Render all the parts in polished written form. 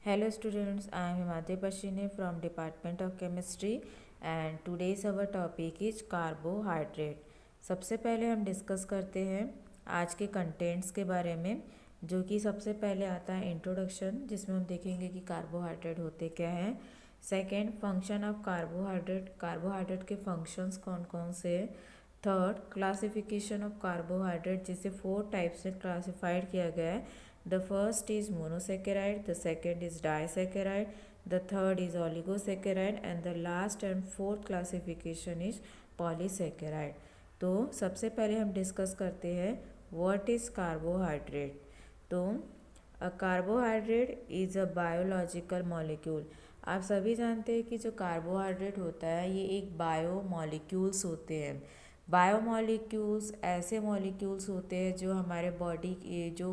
Hello students, I am Himadri Pashine from Department of Chemistry and today's our topic is carbohydrate. सबसे पहले हम discuss करते हैं आज के कंटेंट्स के बारे में, जो कि सबसे पहले आता है इंट्रोडक्शन, जिसमें हम देखेंगे कि कार्बोहाइड्रेट होते क्या हैं। Second, function of carbohydrate, carbohydrate के फंक्शंस कौन कौन से हैं। थर्ड, क्लासिफिकेशन ऑफ कार्बोहाइड्रेट, जिसे 4 टाइप्स में क्लासिफाइड किया गया है। The first is monosaccharide, the second is disaccharide, the third is oligosaccharide and the last and fourth classification is polysaccharide. तो सबसे पहले हम डिस्कस करते हैं व्हाट इज़ कार्बोहाइड्रेट। तो carbohydrate is a biological molecule. आप सभी जानते हैं कि जो कार्बोहाइड्रेट होता है ये एक बायो मॉलिक्यूल्स होते हैं। बायोमॉलिक्यूल्स ऐसे मॉलिक्यूल्स होते हैं जो हमारे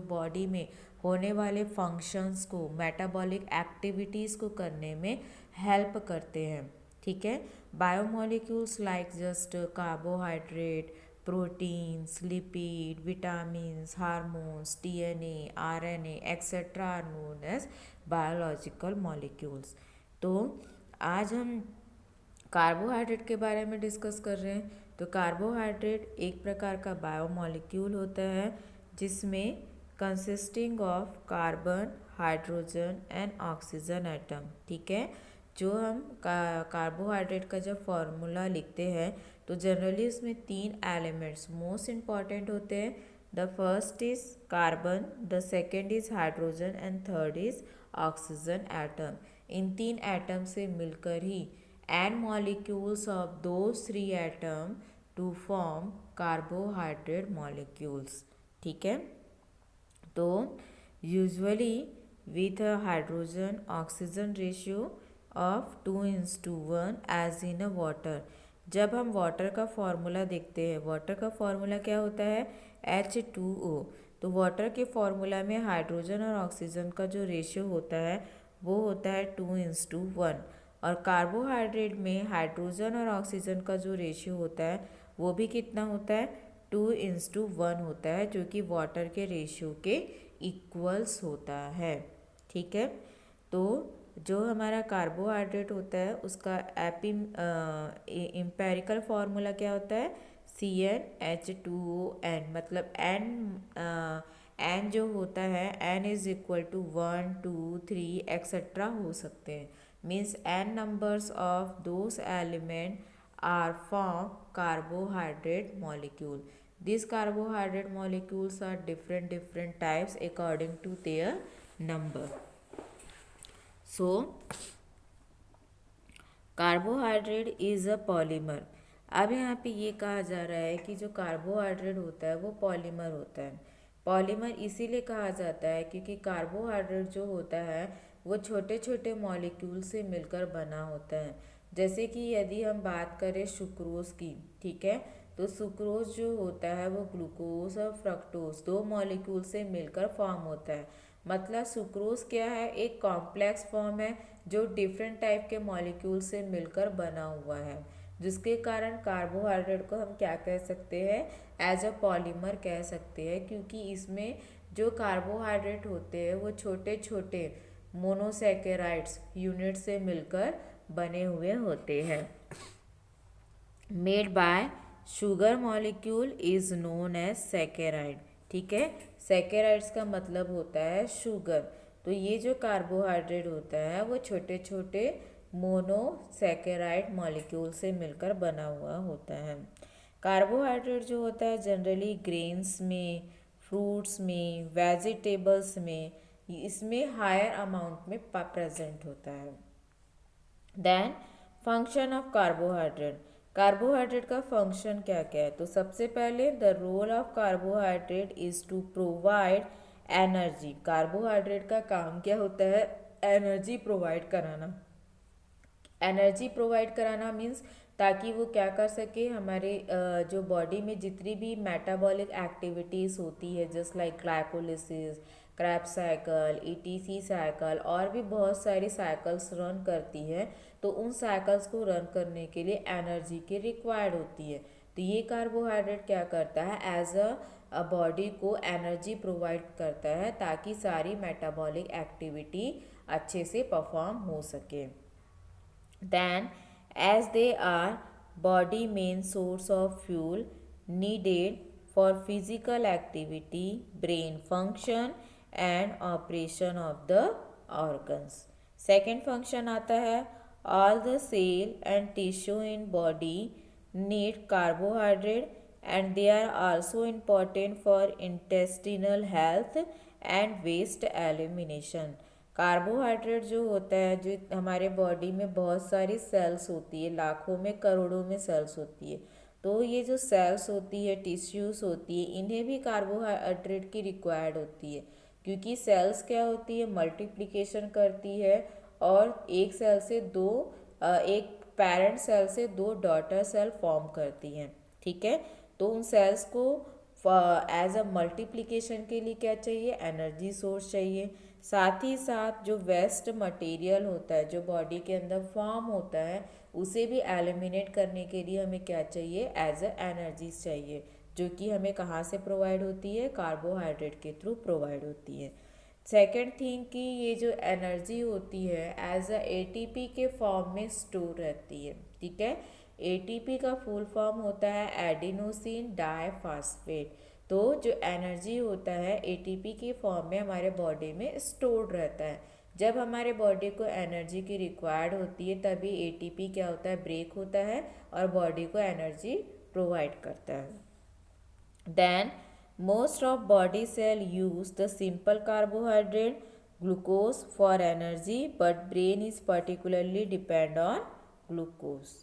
बॉडी में होने वाले फंक्शंस को, मेटाबॉलिक एक्टिविटीज़ को करने में हेल्प करते हैं। ठीक है, biomolecules like just carbohydrate, proteins, lipid, vitamins, hormones, DNA, RNA etcetera are known as biological molecules. तो आज हम कार्बोहाइड्रेट के बारे में डिस्कस कर रहे हैं। तो कार्बोहाइड्रेट एक प्रकार का बायोमॉलिक्यूल होता है जिसमें consisting of carbon, hydrogen and oxygen atom. ठीक है, जो हम कार्बोहाइड्रेट का जब फॉर्मूला लिखते हैं तो जनरली उसमें 3 एलिमेंट्स मोस्ट इम्पॉर्टेंट होते हैं। The first is carbon, the second is hydrogen and third is oxygen atom. In 3 atom से मिलकर ही and molecules of those 3 atom to form carbohydrate molecules। ठीक है, तो usually with a hydrogen oxygen ratio of 2:1 as in a water. जब हम water का formula देखते हैं, वाटर का फॉर्मूला क्या होता है, H2O। तो वाटर के फॉर्मूला में हाइड्रोजन और ऑक्सीजन का जो रेशियो होता है वो होता है 2:1। और कार्बोहाइड्रेट में हाइड्रोजन और ऑक्सीजन का जो रेशियो होता है वो भी कितना होता है, 2:1 होता है, जो कि वाटर के रेशियो के इक्वल्स होता है। ठीक है, तो जो हमारा कार्बोहाइड्रेट होता है उसका एम्पेरिकल फार्मूला क्या होता है, CnH2ON। मतलब एन जो होता है n is equal to 1 2 3 etcetera हो सकते हैं। Means n numbers of those element are from carbohydrate molecule. These carbohydrate molecules are different types according to their number. So carbohydrate is a polymer. अब यहाँ पे ये कहा जा रहा है कि जो कार्बोहाइड्रेट होता है वो पॉलीमर होता है। पॉलीमर इसीलिए कहा जाता है क्योंकि कार्बोहाइड्रेट जो होता है वो छोटे छोटे मॉलिक्यूल से मिलकर बना होता है। जैसे कि यदि हम बात करें सुक्रोज की, ठीक है, तो सुक्रोज जो होता है वो ग्लूकोज और फ्रक्टोज 2 मॉलिक्यूल से मिलकर फॉर्म होता है। मतलब सुक्रोज क्या है, एक कॉम्प्लेक्स फॉर्म है जो डिफरेंट टाइप के मॉलिक्यूल से मिलकर बना हुआ है, जिसके कारण कार्बोहाइड्रेट को हम क्या कह सकते हैं, एज अ पॉलीमर कह सकते हैं, क्योंकि इसमें जो कार्बोहाइड्रेट होते हैं वो छोटे छोटे मोनोसैकेराइड्स यूनिट से मिलकर बने हुए होते हैं। Made by sugar molecule is known as saccharide. ठीक है, सैकेराइड्स का मतलब होता है शुगर। तो ये जो कार्बोहाइड्रेट होता है वो छोटे छोटे मोनोसैकेराइड मॉलिक्यूल से मिलकर बना हुआ होता है। कार्बोहाइड्रेट जो होता है जनरली ग्रेन्स में, फ्रूट्स में, वेजिटेबल्स में, इसमें हायर अमाउंट में प्रेजेंट होता है। Then function of carbohydrate, carbohydrate का फंक्शन क्या क्या है। तो सबसे पहले the role of carbohydrate is to provide energy. Carbohydrate का काम क्या होता है, एनर्जी प्रोवाइड कराना। एनर्जी प्रोवाइड कराना मीन्स ताकि वो क्या कर सके, हमारे जो बॉडी में जितनी भी मेटाबॉलिक एक्टिविटीज़ होती है just like glycolysis, crabs cycle, etc cycle और भी बहुत सारी साइकिल्स रन करती है, तो उन साइकिल्स को रन करने के लिए एनर्जी की रिक्वायर्ड होती है। तो ये कार्बोहाइड्रेट क्या करता है, एज अ बॉडी को एनर्जी प्रोवाइड करता है ताकि सारी मेटाबॉलिक एक्टिविटी अच्छे से परफॉर्म हो सके। Then, as they are body main source of fuel needed for physical activity, brain function and operation of the organs. Second function आता है, all the cell and tissue in body need carbohydrate and they are also important for intestinal health and waste elimination. Carbohydrate जो होता है, जो हमारे body में बहुत सारी सेल्स होती है, लाखों में करोड़ों में सेल्स होती है, तो ये जो सेल्स होती है, टिश्यूज़ होती है, इन्हें भी कार्बोहाइड्रेट की रिक्वायर्ड होती है, क्योंकि सेल्स क्या होती है, मल्टीप्लिकेशन करती है और एक सेल से दो एक पेरेंट सेल से दो डॉटर सेल फॉर्म करती हैं। ठीक है, तो उन सेल्स को एज अ मल्टीप्लिकेशन के लिए क्या चाहिए, एनर्जी सोर्स चाहिए। साथ ही साथ जो वेस्ट मटेरियल होता है, जो बॉडी के अंदर फॉर्म होता है, उसे भी एलिमिनेट करने के लिए हमें क्या चाहिए, एज अ एनर्जीज चाहिए, जो कि हमें कहाँ से प्रोवाइड होती है, कार्बोहाइड्रेट के थ्रू प्रोवाइड होती है। सेकेंड थिंग कि ये जो एनर्जी होती है एज अ एटीपी के फॉर्म में स्टोर रहती है। ठीक है, एटीपी का फुल फॉर्म होता है एडिनोसिन डाइफॉस्फेट। तो जो एनर्जी होता है एटीपी के फॉर्म में हमारे बॉडी में स्टोर्ड रहता है। जब हमारे बॉडी को एनर्जी की रिक्वायर्ड होती है तभी एटीपी क्या होता है, ब्रेक होता है और बॉडी को एनर्जी प्रोवाइड करता है। Then most of body cell use the simple carbohydrate glucose for energy, but brain is particularly depend on glucose.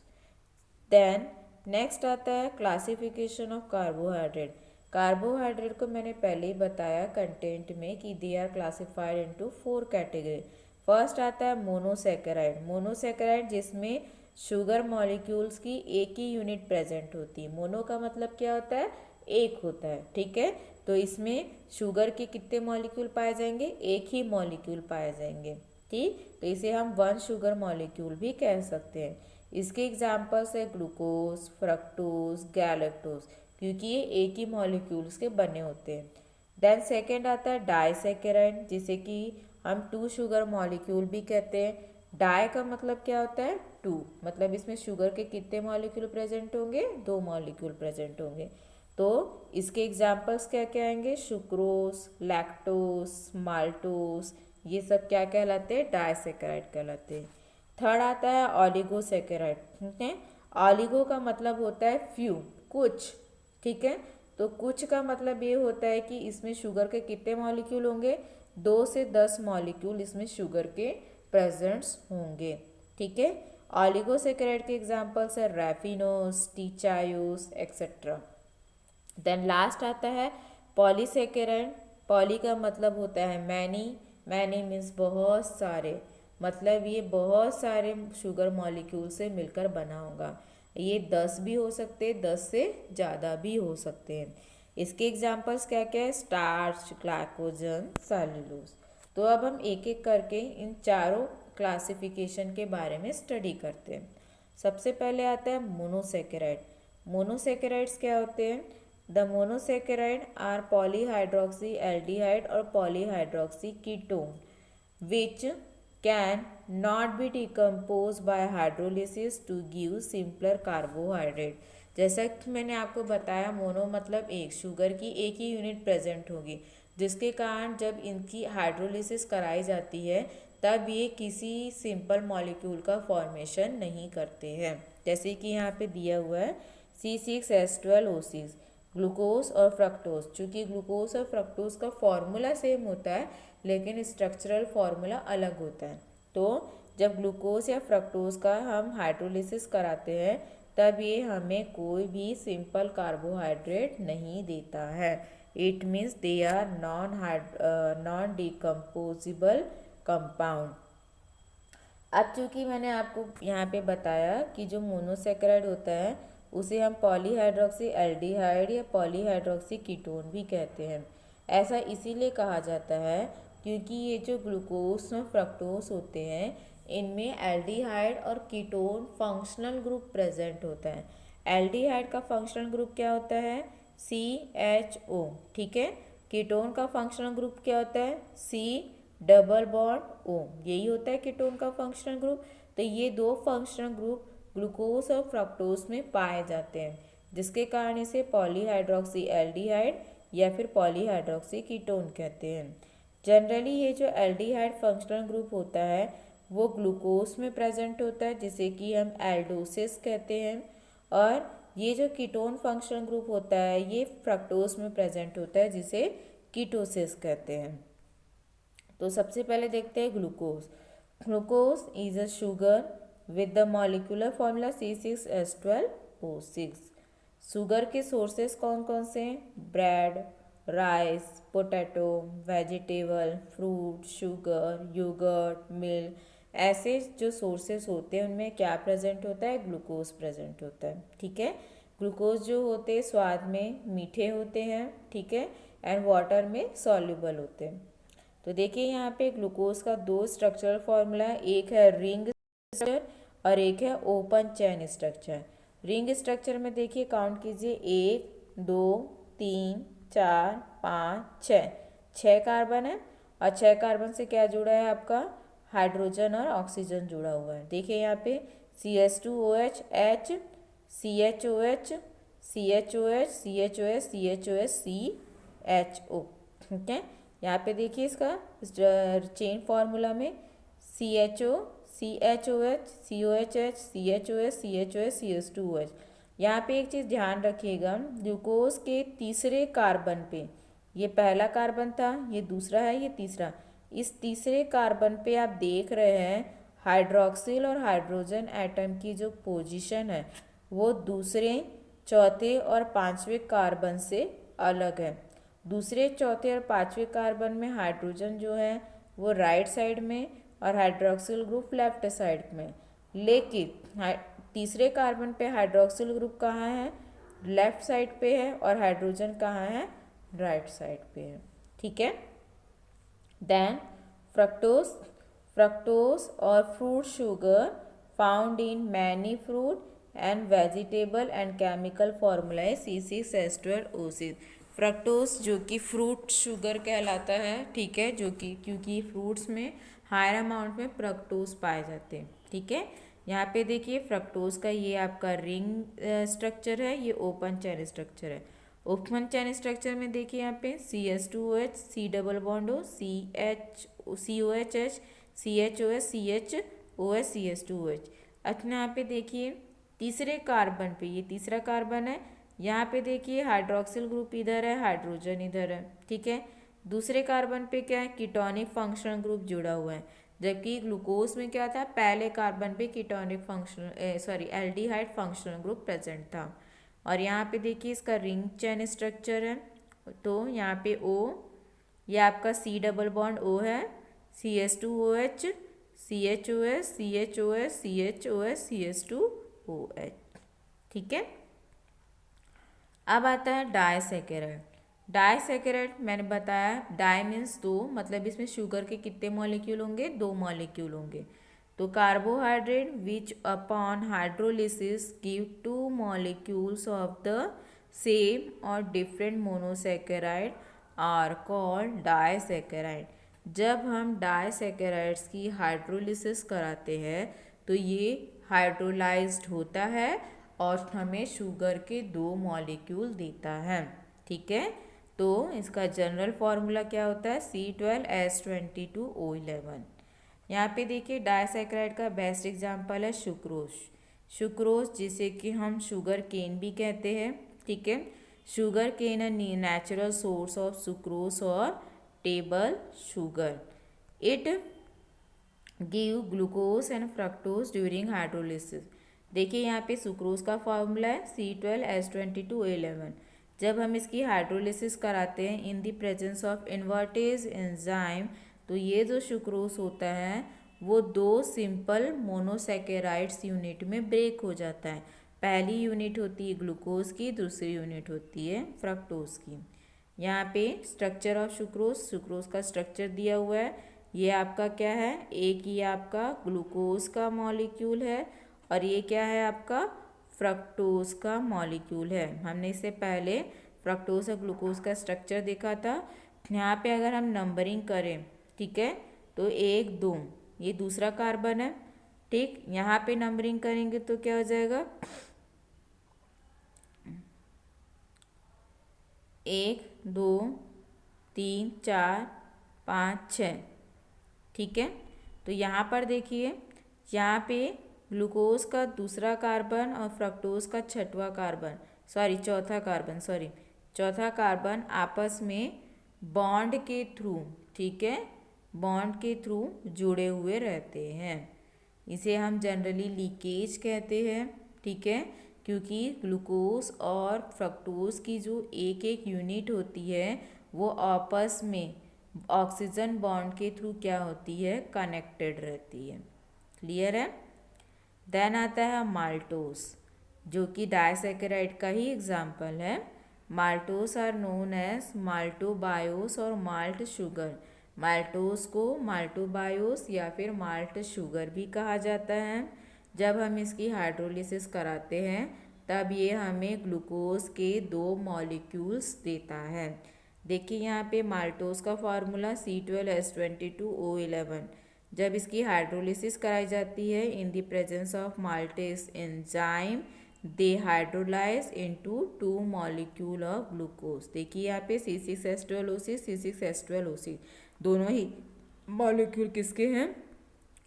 Then next आता है क्लासिफिकेशन ऑफ कार्बोहाइड्रेट। कार्बोहाइड्रेट को मैंने पहले ही बताया कंटेंट में कि they are classified into 4 category. First आता है मोनोसेकेराइड। मोनोसेकेराइड जिसमें शुगर मॉलिक्यूल्स की एक ही यूनिट प्रेजेंट होती है। मोनो का मतलब क्या होता है, एक होता है। ठीक है, तो इसमें शुगर के कितने मॉलिक्यूल पाए जाएंगे, एक ही मॉलिक्यूल पाए जाएंगे। ठीक, तो इसे हम वन शुगर मॉलिक्यूल भी कह सकते हैं। इसके एग्जाम्पल्स है ग्लूकोज, फ्रक्टोज, गैलेक्टोज, क्योंकि ये एक ही मॉलिक्यूल्स के बने होते हैं। देन सेकेंड आता है डाइसेकेराइड, जिसे कि हम 2 शुगर मॉलिक्यूल भी कहते हैं। डाई का मतलब क्या होता है, 2, मतलब इसमें शुगर के कितने मॉलिक्यूल प्रेजेंट होंगे, 2 मॉलिक्यूल प्रेजेंट होंगे। तो इसके एग्जाम्पल्स क्या क्या आएंगे, सुक्रोज, लैक्टोज, माल्टोज, ये सब क्या कहलाते हैं, डाइसेकेराइड कहलाते हैं। थर्ड आता है ऑलिगोसेकेराइड। ठीक है, ऑलिगो का मतलब होता है फ्यू, कुछ। ठीक है, तो कुछ का मतलब ये होता है कि इसमें शुगर के कितने मॉलिक्यूल होंगे, 2 से 10 मॉलिक्यूल इसमें शुगर के प्रेजेंट्स होंगे। ठीक है, ऑलिगोसेकेराइड के एग्जाम्पल्स है रैफिनोस, टीचायोस एक्सेट्रा। देन लास्ट आता है पॉलीसेकेराइड। पॉली का मतलब होता है मैनी, मैनी मीन्स बहुत सारे, मतलब ये बहुत सारे शुगर मॉलिक्यूल से मिलकर बना होगा। ये 10 भी हो सकते हैं, 10 से ज़्यादा भी हो सकते हैं। इसके एग्जाम्पल्स क्या क्या है, स्टार्च, ग्लाइकोजन, सेलुलोज। तो अब हम एक एक करके इन चारों क्लासिफिकेशन के बारे में स्टडी करते हैं। सबसे पहले आता है मोनोसेकेराइड। मोनोसेकेराइड्स क्या होते हैं, the monosaccharide are polyhydroxy aldehyde और polyhydroxy ketone which can not be decomposed by hydrolysis to give simpler carbohydrate। जैसा कि मैंने आपको बताया, मोनो मतलब एक, शुगर की एक ही यूनिट प्रेजेंट होगी, जिसके कारण जब इनकी हाइड्रोलिसिस कराई जाती है तब ये किसी सिंपल मॉलिक्यूल का फॉर्मेशन नहीं करते हैं। जैसे कि यहाँ पे दिया हुआ है C6H12O6, ग्लूकोज और फ्रक्टोज। चूँकि ग्लूकोज और फ्रक्टोज का फॉर्मूला सेम होता है लेकिन स्ट्रक्चरल फॉर्मूला अलग होता है। तो जब ग्लूकोज या फ्रक्टोज का हम हाइड्रोलिसिस कराते हैं तब ये हमें कोई भी सिंपल कार्बोहाइड्रेट नहीं देता है। It means they are non decomposable compound. अब चूँकि मैंने आपको यहाँ पे बताया कि जो मोनोसेकेराइड होता है उसे हम पॉलीहाइड्रोक्सी एल्डिहाइड या पॉलीहाइड्रोक्सी कीटोन भी कहते हैं। ऐसा इसीलिए कहा जाता है क्योंकि ये जो ग्लूकोज और फ्रक्टोज होते हैं इनमें एल्डिहाइड और कीटोन फंक्शनल ग्रुप प्रेजेंट होता है। एल्डिहाइड का फंक्शनल ग्रुप क्या होता है, CHO, ठीक है। कीटोन का फंक्शनल ग्रुप क्या होता है? C+O, यही होता है कीटोन का फंक्शनल ग्रुप। तो ये दो फंक्शनल ग्रुप ग्लूकोज और फ्रक्टोज में पाए जाते हैं, जिसके कारण इसे पॉलीहाइड्रोक्सी एल्डिहाइड या फिर पॉलीहाइड्रोक्सी कीटोन कहते हैं। जनरली ये जो एल्डिहाइड फंक्शनल ग्रुप होता है वो ग्लूकोज में प्रेजेंट होता है, जिसे कि हम एल्डोसिस कहते हैं, और ये जो कीटोन फंक्शनल ग्रुप होता है ये फ्रक्टोज में प्रेजेंट होता है, जिसे कीटोसिस कहते हैं। तो सबसे पहले देखते हैं glucose. Glucose is a sugar with the molecular formula C6H12O6। Sugar के सोर्सेस कौन कौन से हैं? Bread, rice, potato, vegetable, fruit, sugar, yoghurt, milk, ऐसे जो सोर्सेस होते हैं उनमें क्या प्रेजेंट होता है? ग्लूकोज प्रेजेंट होता है, ठीक है। ग्लूकोज जो होते हैं स्वाद में मीठे होते हैं, ठीक है, एंड वाटर में सॉल्युबल होते हैं। तो देखिए यहाँ पे ग्लूकोज का दो स्ट्रक्चरल फॉर्मूला है, एक है रिंग स्ट्रक्चर और एक है open chain structure. Ring structure में देखिए काउंट कीजिए, 1 2 3 4 5 6, 6 कार्बन है, और 6 कार्बन से क्या जुड़ा है आपका? हाइड्रोजन और ऑक्सीजन जुड़ा हुआ है। देखिए यहाँ पे CH2OH, H, CHOH, CHOH, CHOH, CHOH, CHO, ठीक है। यहाँ पे देखिए इसका चेन फार्मूला में CHO, CHOH, COHH, CHOH, CHOH, CH2OH। यहाँ पे एक चीज़ ध्यान रखिएगा, ग्लूकोज के तीसरे कार्बन पे, ये पहला कार्बन था, ये दूसरा है, ये तीसरा, इस तीसरे कार्बन पे आप देख रहे हैं हाइड्रोक्सिल और हाइड्रोजन एटम की जो पोजीशन है वो दूसरे, चौथे और पांचवें कार्बन से अलग है। दूसरे, चौथे और पांचवें कार्बन में हाइड्रोजन जो है वो राइट साइड में और हाइड्रोक्सिल ग्रुप लेफ्ट साइड में, लेकिन तीसरे कार्बन पे हाइड्रोक्सिल ग्रुप कहाँ है? लेफ्ट साइड पे है, और हाइड्रोजन कहाँ है? राइट साइड पे है, ठीक है। देन फ्रक्टोज और fruit sugar found in many fruit and vegetable and chemical formula है C6H12O6। फ्रक्टोज जो कि फ्रूट शुगर कहलाता है, ठीक है, जो कि क्योंकि फ्रूट्स में हायर अमाउंट में फ्रक्टोज पाए जाते हैं, ठीक है। यहाँ पे देखिए फ्रक्टोज का ये आपका रिंग स्ट्रक्चर है, ये ओपन चेन स्ट्रक्चर है। ओपन चेन स्ट्रक्चर में देखिए यहाँ पे CH2OH, C double bond O, COHH, CHOH, CHOH, CH2OH। अच्छा यहाँ पे देखिए तीसरे कार्बन पे, ये तीसरा कार्बन है, यहाँ पे देखिए हाइड्रोक्सिल ग्रुप इधर है, हाइड्रोजन इधर है, ठीक है। दूसरे कार्बन पे क्या है? कीटोनिक फंक्शनल ग्रुप जुड़ा हुआ है, जबकि ग्लूकोज में क्या था? पहले कार्बन पे ketonic aldehyde functional group present था। और यहाँ पे देखिए इसका रिंग चेन स्ट्रक्चर है, तो यहाँ पे O, ये आपका C डबल बॉन्ड O है, CH2OH, CHOH, CHOH, CHOH, CH2OH, ठीक है। अब आता है डाइसैकेराइड। डाइसैकेराइड मैंने बताया, डाई मीन्स दो, मतलब इसमें शुगर के कितने मॉलिक्यूल होंगे? 2 मॉलिक्यूल होंगे। तो carbohydrate which upon hydrolysis give 2 molecules of the same और different monosaccharide are called disaccharide. जब हम डाइसैकेराइड्स की हाइड्रोलिसिस कराते हैं तो ये हाइड्रोलाइज्ड होता है और हमें शुगर के 2 मॉलिक्यूल देता है, ठीक है। तो इसका जनरल फॉर्मूला क्या होता है? C12H22O11। यहाँ पे देखिए डाइसैकेराइड का बेस्ट एग्जांपल है सुक्रोज। सुक्रोज जिसे कि हम शुगर केन भी कहते हैं, ठीक है। शुगर केन है नेचुरल सोर्स ऑफ सुक्रोज और table sugar. It give glucose and fructose during hydrolysis. देखिए यहाँ पे सुक्रोज का फॉर्मूला है C12H22O11। जब हम इसकी हाइड्रोलिसिस कराते हैं in the presence of invertase enzyme, तो ये जो सुक्रोज होता है वो 2 सिंपल मोनोसैकेराइड्स यूनिट में ब्रेक हो जाता है। पहली यूनिट होती है ग्लूकोज की, दूसरी यूनिट होती है फ्रक्टोज की। यहाँ पे स्ट्रक्चर ऑफ सुक्रोज, सुक्रोज का स्ट्रक्चर दिया हुआ है। ये आपका क्या है? एक ये आपका ग्लूकोज का मॉलिक्यूल है और ये क्या है आपका? फ्रक्टोज का मॉलिक्यूल है। हमने इससे पहले फ्रक्टोज और ग्लूकोज का स्ट्रक्चर देखा था। यहाँ पे अगर हम नंबरिंग करें, ठीक है, तो 1 2 ये दूसरा कार्बन है, ठीक। यहाँ पे नंबरिंग करेंगे तो क्या हो जाएगा, 1 2 3 4 5 6, ठीक है। तो यहाँ पर देखिए, यहाँ पे ग्लूकोज का दूसरा कार्बन और फ्रक्टोज का चौथा कार्बन आपस में बॉन्ड के थ्रू, ठीक है, बॉन्ड के थ्रू जुड़े हुए रहते हैं। इसे हम जनरली लीकेज कहते हैं, ठीक है, क्योंकि ग्लूकोज और फ्रक्टोज की जो एक एक यूनिट होती है वो आपस में ऑक्सीजन बॉन्ड के थ्रू क्या होती है, कनेक्टेड रहती है। क्लियर है। देन आता है माल्टोस, जो कि डाइसैकेराइड का ही एग्जाम्पल है। माल्टोस आर नोन एज माल्टोबायोस और माल्ट शुगर। माल्टोस को माल्टोबायोस या फिर माल्ट शुगर भी कहा जाता है। जब हम इसकी हाइड्रोलिसिस कराते हैं तब ये हमें ग्लूकोज के 2 मॉलिक्यूल्स देता है। देखिए यहाँ पे माल्टोस का फार्मूला C12H22O11। जब इसकी हाइड्रोलिसिस कराई जाती है in the presence of maltase enzyme, they hydrolyse into 2 molecule of glucose. देखिए यहाँ पे C6H12O6 C6H12O6 दोनों ही मॉलिक्यूल किसके हैं,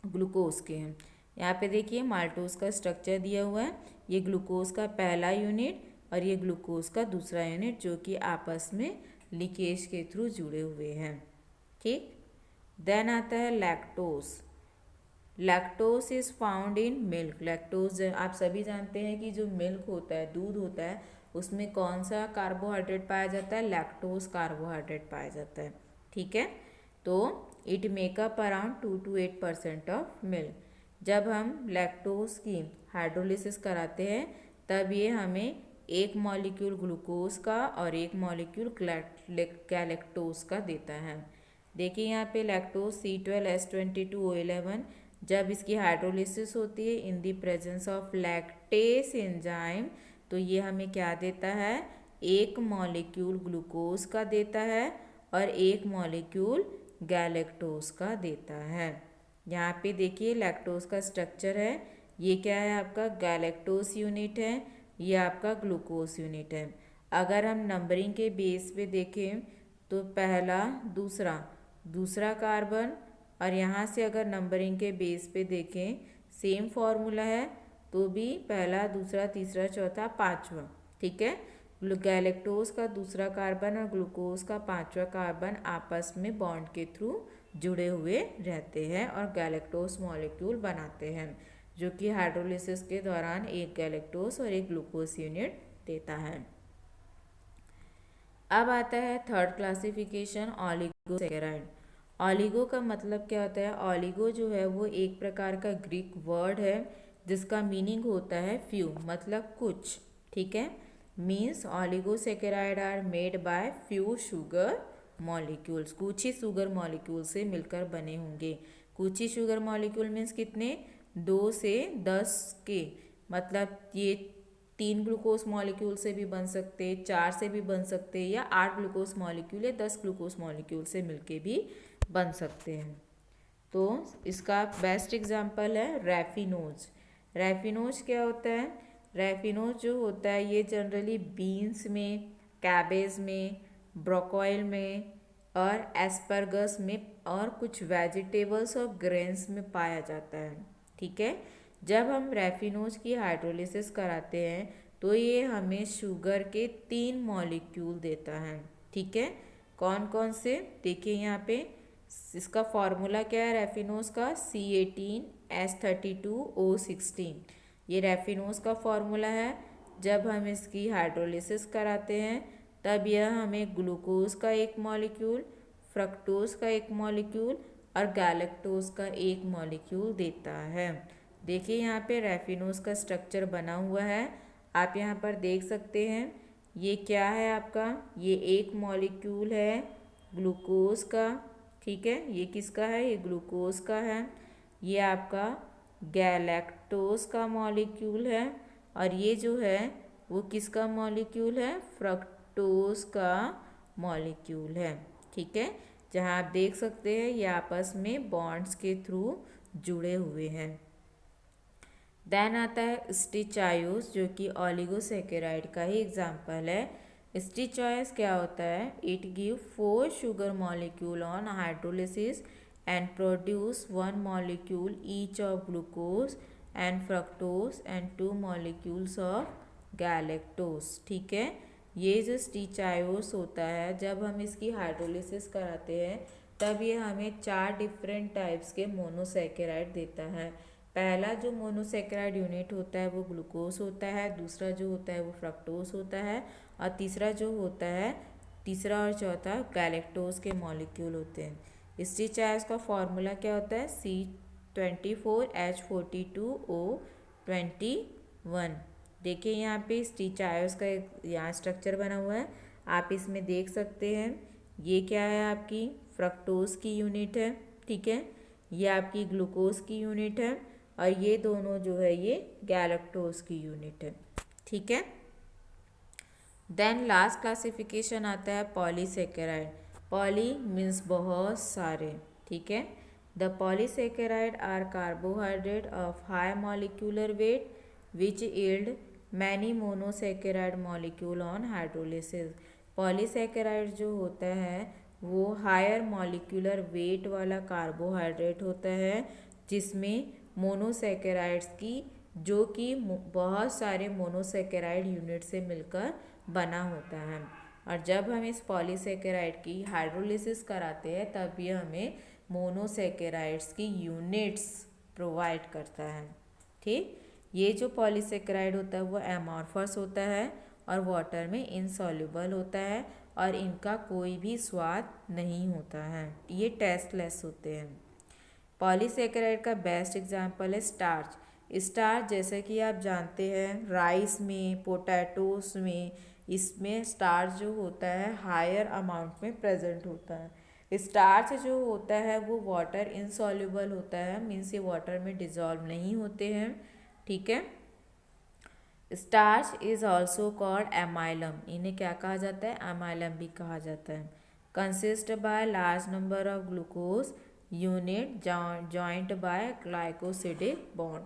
ग्लूकोज के हैं। यहाँ पे देखिए माल्टोस का स्ट्रक्चर दिया हुआ है, ये ग्लूकोज का पहला यूनिट और ये ग्लूकोज का दूसरा यूनिट, जो कि आपस में लीकेज के थ्रू जुड़े हुए हैं, ठीक। देन आता है lactose. Lactose is found in milk. Lactose आप सभी जानते हैं कि जो मिल्क होता है, दूध होता है, उसमें कौन सा कार्बोहाइड्रेट पाया जाता है, लैक्टोज कार्बोहाइड्रेट पाया जाता है, ठीक है। तो it makeup around 2 to 8% of milk. जब हम लैक्टोज की हाइड्रोलिसिस कराते हैं तब ये हमें 1 मॉलिक्यूल ग्लूकोज का और 1 मॉलिक्यूल गैलेक्टोज का देता है। देखिए यहाँ पे लैक्टोज C12H22O11, जब इसकी हाइड्रोलिसिस होती है in the presence of lactase enzyme, तो ये हमें क्या देता है, 1 मॉलिक्यूल ग्लूकोज का देता है और 1 मॉलिक्यूल गैलेक्टोज का देता है। यहाँ पे देखिए लैक्टोज का स्ट्रक्चर है, ये क्या है, आपका गैलेक्टोज यूनिट है, ये आपका ग्लूकोज यूनिट है। अगर हम नंबरिंग के बेस पे देखें तो पहला दूसरा कार्बन, और यहाँ से अगर नंबरिंग के बेस पे देखें सेम फॉर्मूला है तो भी पहला दूसरा तीसरा चौथा पाँचवा, ठीक है। गैलेक्टोज का दूसरा कार्बन और ग्लूकोज का 5वां कार्बन आपस में बॉन्ड के थ्रू जुड़े हुए रहते हैं और गैलेक्टोज मॉलिक्यूल बनाते हैं, जो कि हाइड्रोलिसिस के दौरान 1 गैलेक्टोज और 1 ग्लूकोज यूनिट देता है। अब आता है थर्ड क्लासिफिकेशन, ऑलिगोसैकेराइड। ऑलिगो का मतलब क्या होता है, ऑलिगो जो है वो एक प्रकार का ग्रीक वर्ड है जिसका मीनिंग होता है फ्यू, मतलब कुछ, ठीक है। Means oligosaccharide are made by few sugar molecules. कुछ ही शुगर मॉलिक्यूल से मिलकर बने होंगे। कुछ ही शुगर मॉलिक्यूल मीन्स कितने, 2 से 10 के, मतलब ये 3 ग्लूकोज मॉलिक्यूल से भी बन सकते, 4 से भी बन सकते, या 8 ग्लूकोज मॉलिक्यूल या 10 ग्लूकोज मॉलिक्यूल से मिलके भी बन सकते हैं। तो इसका बेस्ट एग्जांपल है रैफिनोज। रैफिनोज क्या होता है, रैफिनोज जो होता है ये जनरली बीन्स में, कैबेज में, ब्रोकोइल में और एस्परगस में और कुछ वेजिटेबल्स और ग्रेन्स में पाया जाता है, ठीक है। जब हम रैफिनोज की हाइड्रोलिसिस कराते हैं तो ये हमें शुगर के 3 मॉलिक्यूल देता है, ठीक है। कौन कौन से, देखिए यहाँ पे इसका फॉर्मूला क्या है रैफिनोज का, C18H32O16। ये रैफिनोज का फॉर्मूला है। जब हम इसकी हाइड्रोलिसिस कराते हैं तब यह हमें ग्लूकोज का 1 मॉलिक्यूल, फ्रक्टोज का 1 मॉलिक्यूल और गैलेक्टोज का 1 मॉलिक्यूल देता है। देखिए यहाँ पे रैफिनोज का स्ट्रक्चर बना हुआ है, आप यहाँ पर देख सकते हैं। ये क्या है आपका, ये 1 मॉलिक्यूल है ग्लूकोज का, ठीक है। ये किसका है, ये ग्लूकोज का है। ये आपका गैलेक्टोज का मॉलिक्यूल है और ये जो है वो किसका मॉलिक्यूल है, फ्रक्टोज का मॉलिक्यूल है, ठीक है, जहाँ आप देख सकते हैं ये आपस में बॉन्ड्स के थ्रू जुड़े हुए हैं। देन आता है स्टिचायोस, जो कि ओलिगोसेकेराइड का ही एग्जाम्पल है। स्टिचायोस क्या होता है? It give 4 sugar molecule on hydrolysis and produce 1 molecule each of glucose and fructose and 2 molecules of galactose, ठीक है। ये जो स्टिचायोस होता है, जब हम इसकी हाइड्रोलिसिस कराते हैं तब ये हमें 4 डिफरेंट टाइप्स के मोनोसेकेराइड देता है। पहला जो मोनोसेकेराइड यूनिट होता है वो ग्लूकोज होता है, दूसरा जो होता है वो फ्रक्टोज होता है, और तीसरा और चौथा गैलेक्टोज के मॉलिक्यूल होते हैं। स्टिचायोस का फॉर्मूला क्या होता है? C24H42O21। देखिए यहाँ पे स्टिचायोस का यहाँ स्ट्रक्चर बना हुआ है, आप इसमें देख सकते हैं। ये क्या है? आपकी फ्रक्टोज की यूनिट है, ठीक है, ये आपकी ग्लूकोज की यूनिट है, और ये दोनों जो है ये गैलेक्टोज की यूनिट है, ठीक है। देन लास्ट क्लासिफिकेशन आता है पॉलीसेकेराइड। पॉली मीन्स बहुत सारे, ठीक है। The polysaccharide are carbohydrate of high molecular weight which yield many monosaccharide molecule on hydrolysis. Polysaccharide जो होता है वो हायर मॉलिक्यूलर वेट वाला कार्बोहाइड्रेट होता है, जिसमें मोनोसेकेराइड्स की जो कि बहुत सारे मोनोसेकेराइड यूनिट से मिलकर बना होता है। और जब हम इस पॉलीसेकेराइड की हाइड्रोलिसिस कराते हैं तब ये हमें मोनोसेकेराइड्स की यूनिट्स प्रोवाइड करता है, ठीक। ये जो पॉलीसेकेराइड होता है वो एमॉर्फस होता है और वाटर में इनसॉल्युबल होता है, और इनका कोई भी स्वाद नहीं होता है, ये टेस्टलेस होते हैं। पॉलीसेकेराइड का बेस्ट एग्जांपल है स्टार्च। स्टार्च जैसे कि आप जानते हैं राइस में, पोटैटोस में, इसमें स्टार्च जो होता है हायर अमाउंट में प्रेजेंट होता है। स्टार्च जो होता है वो वाटर इनसॉल्युबल होता है, मीन्स ये वाटर में डिजॉल्व नहीं होते हैं, ठीक है। Starch is also called amylum, इन्हें क्या कहा जाता है? एमाइलम भी कहा जाता है। Consist by large number of glucose unit joint by glycosidic bond,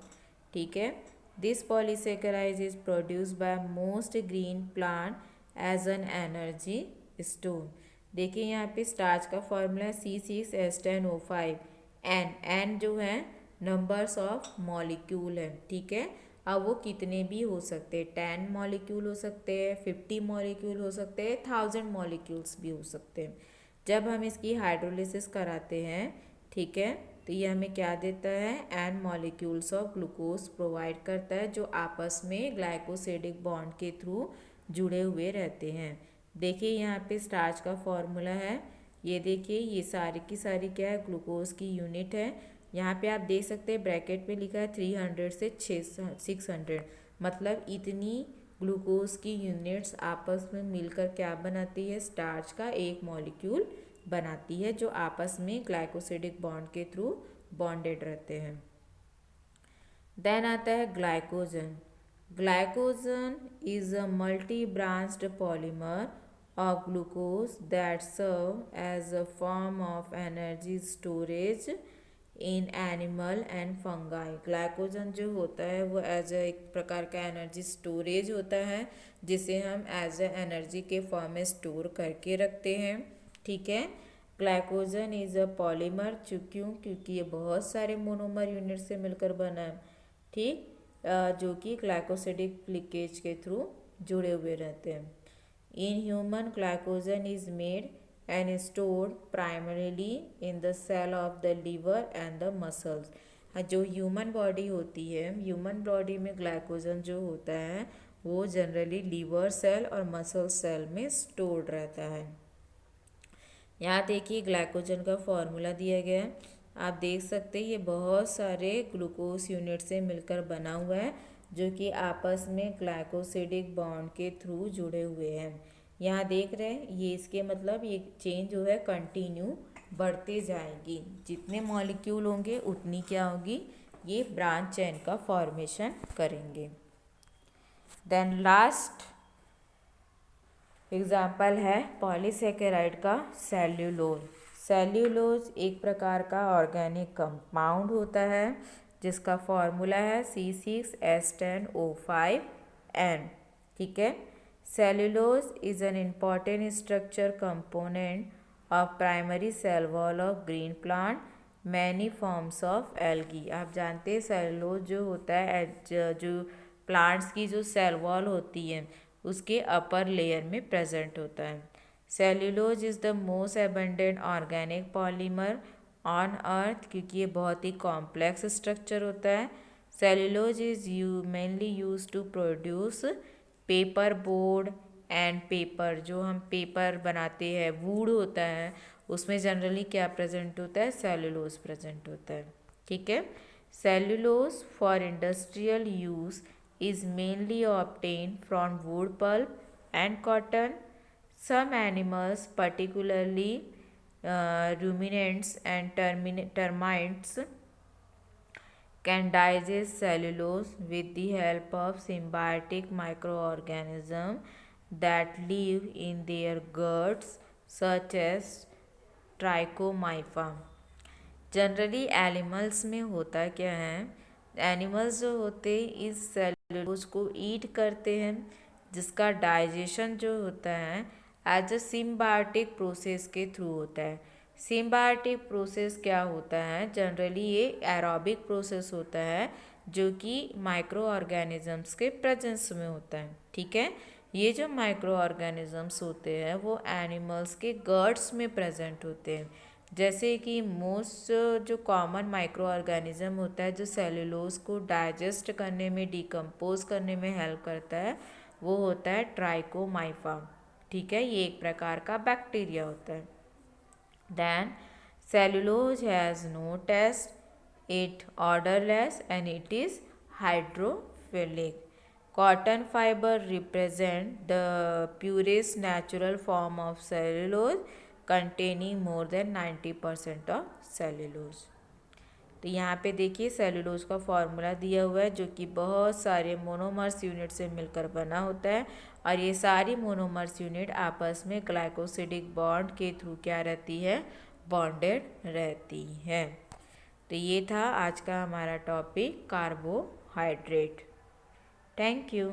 ठीक है। This polysaccharide is produce by most green plant as an energy store. देखिए यहाँ पे स्टार्च का फॉर्मूला C6H10O5। एन जो है नंबर्स ऑफ मॉलिक्यूल है, ठीक है। अब वो कितने भी हो सकते हैं, 10 मॉलिक्यूल हो सकते हैं, 50 मॉलिक्यूल हो सकते हैं, 1000 मॉलिक्यूल्स भी हो सकते हैं। जब हम इसकी हाइड्रोलिसिस कराते हैं, ठीक है, तो ये हमें क्या देता है? An molecules of glucose provide करता है, जो आपस में ग्लाइकोसिडिक बॉन्ड के थ्रू जुड़े हुए रहते हैं। देखिए यहाँ पे स्टार्च का फॉर्मूला है, ये देखिए ये सारी की सारी क्या है? ग्लूकोज की यूनिट है। यहाँ पे आप देख सकते हैं ब्रैकेट में लिखा है 300 से 600, मतलब इतनी ग्लूकोज की यूनिट्स आपस में मिलकर क्या बनाती है? स्टार्च का एक मॉलिक्यूल बनाती है, जो आपस में ग्लाइकोसिडिक बॉन्ड के थ्रू बॉन्डेड रहते हैं। देन आता है glycogen. Glycogen is a multi branched polymer of glucose that serve as a form of energy storage in animal and fungi। Glycogen जो होता है वो एज एक प्रकार का एनर्जी स्टोरेज होता है, जिसे हम एज ए एनर्जी के फॉर्म में स्टोर करके रखते हैं, ठीक है। ग्लाइकोजन इज अ पॉलीमर, क्योंकि ये बहुत सारे मोनोमर यूनिट से मिलकर बना है, ठीक, जो कि ग्लाइकोसिडिक लीकेज के थ्रू जुड़े हुए रहते हैं। In human, glycogen is made and stored primarily in the cell of the liver and the muscles। जो ह्यूमन बॉडी होती है, ह्यूमन बॉडी में ग्लाइकोजन जो होता है वो जनरली लीवर सेल और मसल सेल में स्टोर्ड रहता है। यहाँ देखिए ग्लाइकोजन का फॉर्मूला दिया गया है, आप देख सकते हैं ये बहुत सारे ग्लूकोज यूनिट से मिलकर बना हुआ है, जो कि आपस में ग्लाइकोसिडिक बॉन्ड के थ्रू जुड़े हुए हैं। यहाँ देख रहे हैं ये इसके मतलब ये चेन जो है कंटिन्यू बढ़ते जाएगी, जितने मॉलिक्यूल होंगे उतनी क्या होगी? ये ब्रांच चेन का फॉर्मेशन करेंगे। देन लास्ट एग्जाम्पल है पॉलीसेकेराइड का सेल्यूलोज। सेल्यूलोज एक प्रकार का ऑर्गेनिक कंपाउंड होता है जिसका फॉर्मूला है C6H10O5N। ठीक है। Cellulose is an important structure component of primary cell wall of green plant many forms of algae. आप जानते हैं सेल्यूलोज जो होता है जो प्लांट्स की जो सेल वॉल होती है उसके अपर लेयर में प्रेजेंट होता है। Cellulose is the most abundant organic polymer on earth, क्योंकि ये बहुत ही कॉम्प्लेक्स स्ट्रक्चर होता है। Cellulose is mainly use to produce paper board and paper. जो हम पेपर बनाते हैं वुड होता है उसमें जनरली क्या प्रेजेंट होता है, सेल्यूलोज प्रेजेंट होता है। ठीक है। Cellulose for industrial use is mainly obtained from wood pulp and cotton. Some animals, particularly ruminants and termites, can digest cellulose with the help of symbiotic microorganisms that live in their guts, such as Trichonympha. Generally animals में होता क्या है, animals जो होते इस cellulose को ईट करते हैं जिसका डाइजेशन जो होता है एज अ सिम्बायोटिक प्रोसेस के थ्रू होता है। सिम्बायोटिक प्रोसेस क्या होता है, जनरली ये एरोबिक प्रोसेस होता है जो कि माइक्रो ऑर्गेनिजम्स के प्रेजेंस में होता है। ठीक है। ये जो माइक्रो ऑर्गेनिजम्स होते हैं वो एनिमल्स के गट्स में प्रेजेंट होते हैं। जैसे कि मोस्ट जो कॉमन माइक्रो ऑर्गेनिज्म होता है जो सेल्यूलोज को डाइजेस्ट करने में, डिकम्पोज करने में हेल्प करता है, वो होता है ट्राइकोमाइफा। ठीक है। ये एक प्रकार का बैक्टीरिया होता है। Then cellulose has no taste, it odourless and it is hydrophilic. Cotton fiber represent the purest natural form of cellulose containing more than 90% of cellulose। तो यहाँ पे देखिए सेल्यूलोज का फॉर्मूला दिया हुआ है जो कि बहुत सारे मोनोमर्स यूनिट से मिलकर बना होता है और ये सारी मोनोमर्स यूनिट आपस में ग्लाइकोसिडिक बॉन्ड के थ्रू क्या रहती है, बॉन्डेड रहती है। तो ये था आज का हमारा टॉपिक कार्बोहाइड्रेट। Thank you.